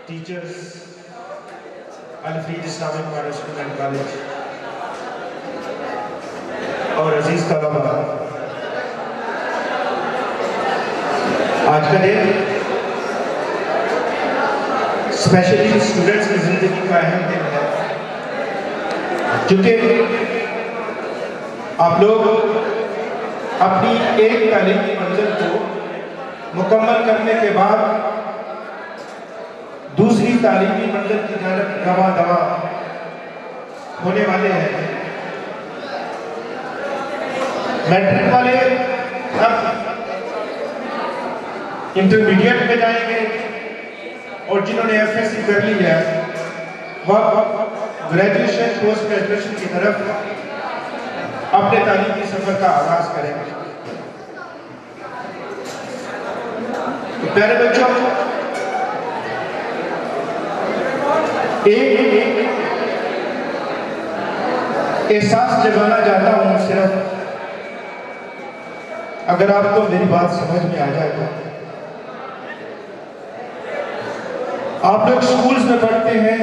teachers, Al-Frid Islamic Model School and College اور عزیز طلبہ، آج کا دن اسپیشلی اسٹوڈنٹس کی زندگی کا اہم دن ہے، چونکہ آپ لوگ اپنی ایک تعلیمی منزل کو مکمل کرنے کے بعد دوسری تعلیمی منزل کی جانب رواں ہونے والے ہیں۔ میٹرک والے اب انٹرمیڈیٹ میں جائیں گے اور جنہوں نے ایف ایس سی کر لی ہے وہ گریجویشن پوسٹ گریجویشن کی طرف اپنے تعلیمی سفر کا آغاز کریں گے۔ تو پیارے بچوں، ایک احساس جگانا چاہتا ہوں، صرف اگر آپ کو میری بات سمجھ میں آ جائے تو آپ لوگ سکولز میں پڑھتے ہیں،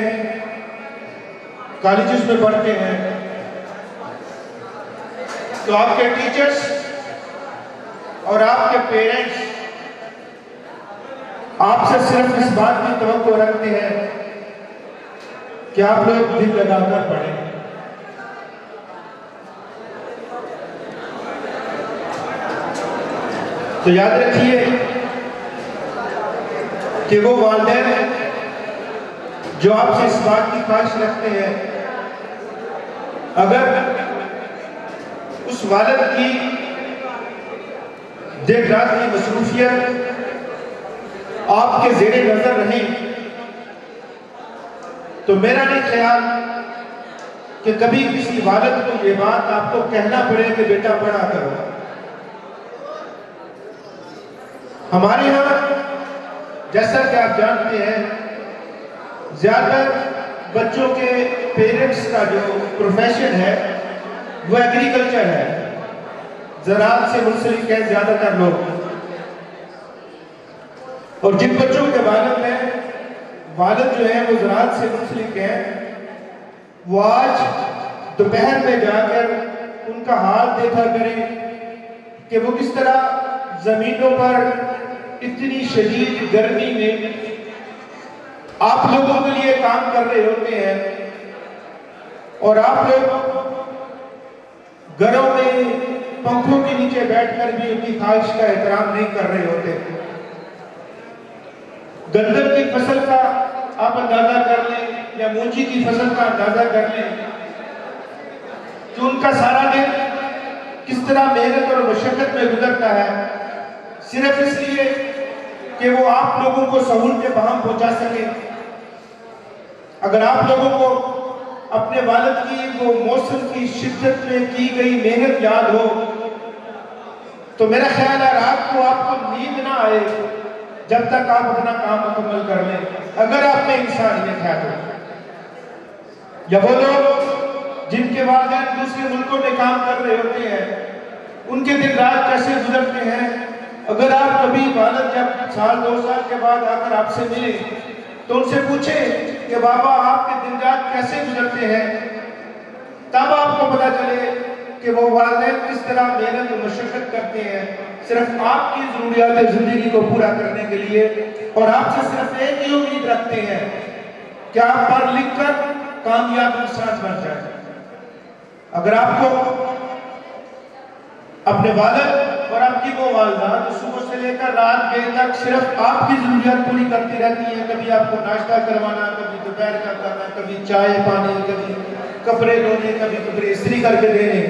کالجز میں پڑھتے ہیں، تو آپ کے ٹیچرز اور آپ کے پیرنٹس آپ سے صرف اس بات کی توقع رکھتے ہیں کہ آپ لوگ دل لگا کر پڑھیں۔ تو یاد رکھیے کہ وہ والدین جو آپ سے اس بات کی خواہش رکھتے ہیں، اگر اس والد کی دن رات کی مصروفیت آپ کے زیر نظر رہیں تو میرا نہیں خیال کہ کبھی کسی والد کو یہ بات آپ کو کہنا پڑے کہ بیٹا پڑھا کرو۔ ہمارے یہاں جیسا کہ آپ جانتے ہیں، زیادہ بچوں کے پیرنٹس کا جو پروفیشن ہے وہ ایگریکلچر ہے، زراعت سے منسلک ہے زیادہ تر لوگ، اور جن بچوں کے والد جو ہیں وہ زراعت سے منسلک ہیں، وہ آج دوپہر میں جا کر ان کا حال دیکھا کریں کہ وہ کس طرح زمینوں پر اتنی شدید گرمی میں آپ لوگوں کے لیے کام کر رہے ہوتے ہیں، اور آپ لوگ گھروں میں پنکھوں کے نیچے بیٹھ کر بھی ان کی خواہش کا احترام نہیں کر رہے ہوتے۔ گندم کی فصل کا آپ اندازہ کر لیں یا مونجی کی فصل کا اندازہ کر لیں کہ ان کا سارا دن کس طرح محنت اور مشقت میں گزرتا ہے، صرف اس لیے کہ وہ آپ لوگوں کو سہولتیں فراہم پہنچا سکیں۔ اگر آپ لوگوں کو اپنے والد کی وہ موسم کی شدت میں کی گئی محنت یاد ہو تو میرا خیال ہے رات کو آپ کو نیند نہ آئے جب تک آپ اپنا کام مکمل کر لیں، اگر آپ میں انسانیت ہے تو۔ یا وہ لوگ جن کے والدین دوسرے ملکوں میں کام کر رہے ہوتے ہیں، ان کے دن رات کیسے گزرتے ہیں، اگر آپ کبھی والد جب سال 2 سال کے بعد آ کر آپ سے ملیں تو ان سے پوچھیں کہ بابا آپ کے دن رات کیسے گزرتے ہیں، تب آپ کو پتہ چلے کہ وہ والدین کس طرح محنت و مشقت کرتے ہیں صرف آپ کی ضروریات زندگی کو پورا کرنے کے لیے، اور آپ سے صرف ایک ہی امید رکھتے ہیں کہ آپ پڑھ لکھ کر کامیاب انسان بن جائیں۔ اگر آپ کو اپنے والد اور آپ کی وہ والدہ جو صبح سے لے کر رات دیر تک صرف آپ کی ضروریات پوری کرتی رہتی ہیں، کبھی آپ کو ناشتہ کروانا، کبھی دوپہر کا کرنا، کبھی چائے پانی، کبھی کپڑے دھونے، کبھی کپڑے استری کر کے دینے،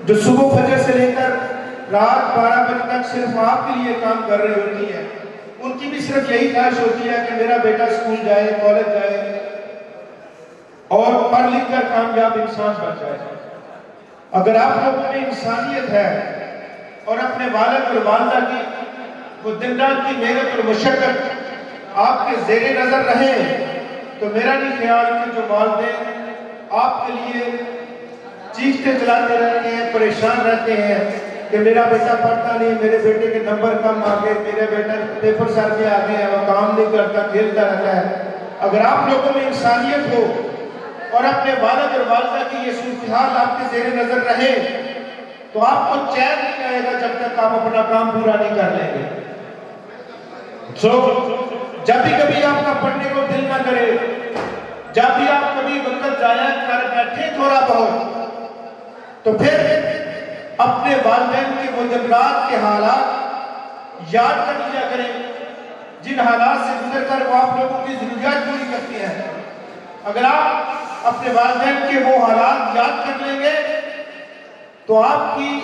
جو صبح فجر سے لے کر رات 12 بجے تک صرف آپ کے لیے کام کر رہی ہوتی ہیں، ان کی بھی صرف یہی خواہش ہوتی ہے کہ میرا بیٹا اسکول جائے، کالج جائے اور پڑھ لکھ کر کامیاب انسان بن جائے۔ اگر آپ لوگوں میں انسانیت ہے اور اپنے والد اور والدہ کی وہ دن رات کی محنت اور مشقت آپ کے زیر نظر رہے تو میرا نہیں خیال کہ جو والدین آپ کے لیے چیختے چلاتے رہتے ہیں، پریشان رہتے ہیں، کہ میرا بیٹا پڑھتا نہیں، میرے بیٹے کے نمبر کم آ گئے، میرے بیٹا پیپر سر میں آ گئے ہیں، وہ کام نہیں کرتا، کھیلتا رہتا ہے۔ اگر آپ لوگوں میں انسانیت ہو اور اپنے والد اور والدہ کی یہ صورتحال آپ کے زیر نظر رہے تو آپ کو چین نہیں آئے گا جب تک آپ اپنا کام پورا نہیں کر لیں گے۔ جب بھی کبھی آپ کا پڑھنے کو دل نہ کرے، جب بھی آپ کبھی وقت ضائع کر بیٹھے تھوڑا بہت، تو پھر اپنے والدین کے وہ دن رات کے حالات یاد کر لیا کریں جن حالات سے گزر کر وہ آپ لوگوں کی ضروریات پوری کرتی ہیں۔ اگر آپ اپنے والدین کے وہ حالات یاد کر لیں گے تو آپ کی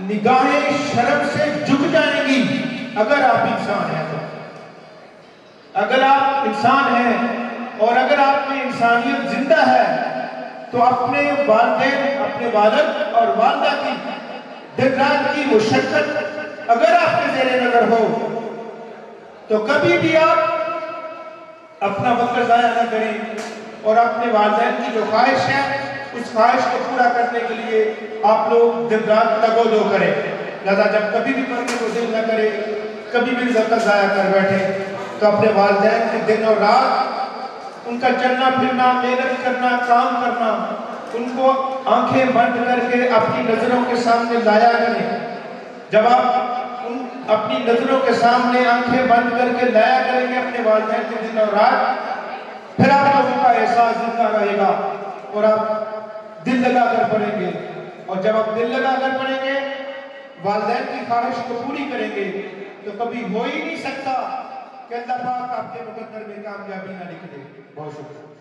نگاہیں شرم سے جھک جائیں گی۔ اگر آپ انسان ہیں تو، اگر آپ انسان ہیں اور اگر آپ میں انسانیت زندہ ہے تو اپنے والدین، اپنے والد اور والدہ کی دن رات کی مشقت اگر آپ کے زیر نظر ہو تو کبھی بھی آپ اپنا وقت ضائع نہ کریں اور اپنے والدین کی جو خواہش ہے اس خواہش کو پورا کرنے کے لیے آپ لوگ دن رات تگ و دو کریں۔ لہذا جب کبھی بھی پڑھنے کو دل نہ کرے، کبھی بھی وقت ضائع کر بیٹھے تو اپنے والدین کے دن اور رات ان کا چلنا پھرنا، محنت کرنا، کام کرنا، ان کو آنکھیں بند کر کے اپنی نظروں کے سامنے لایا کریں۔ جب آپ اپنی نظروں کے سامنے آنکھیں بند کر کے لایا کریں گے اپنے والدین کے دن اور رات، پھر آپ لوگوں کا احساس زندہ رہے گا اور آپ دل لگا کر پڑھیں گے، اور جب آپ دل لگا کر پڑھیں گے، والدین کی خواہش کو پوری کریں گے، تو کبھی ہو ہی نہیں سکتا کہ اللہ پاک آپ کے مقدر میں کامیابی نہ لکھ دے۔ بہت شکریہ۔